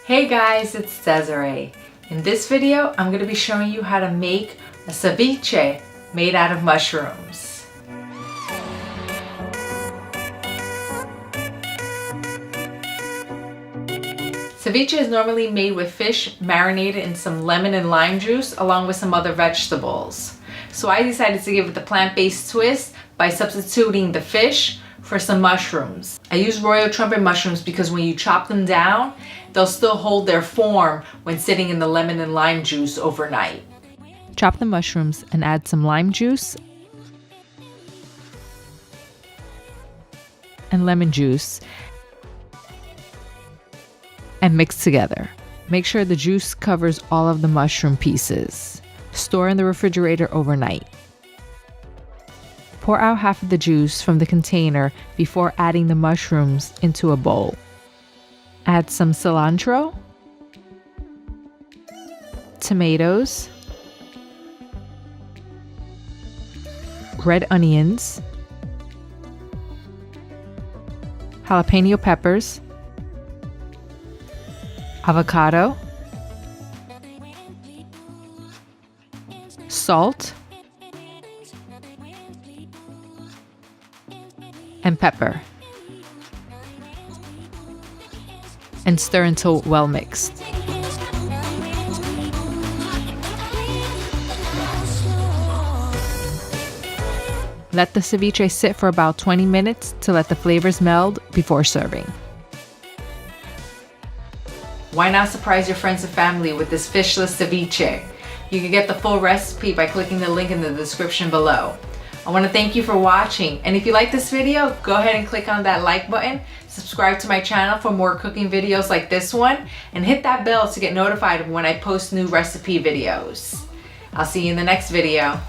Hey guys, it's Desiree. In this video, I'm going to be showing you how to make a ceviche made out of mushrooms. Ceviche is normally made with fish marinated in some lemon and lime juice along with some other vegetables. So I decided to give it the plant-based twist by substituting the fish for some mushrooms. I use royal trumpet mushrooms because when you chop them down, they'll still hold their form when sitting in the lemon and lime juice overnight. Chop the mushrooms and add some lime juice and lemon juice and mix together. Make sure the juice covers all of the mushroom pieces. Store in the refrigerator overnight. Pour out half of the juice from the container before adding the mushrooms into a bowl. Add some cilantro, tomatoes, red onions, jalapeno peppers, avocado, salt, and pepper, and stir until well mixed. Let the ceviche sit for about 20 minutes to let the flavors meld before serving. Why not surprise your friends and family with this fishless ceviche? You can get the full recipe by clicking the link in the description below. I want to thank you for watching, and if you like this video, go ahead and click on that like button, subscribe to my channel for more cooking videos like this one, and hit that bell to get notified when I post new recipe videos. I'll see you in the next video.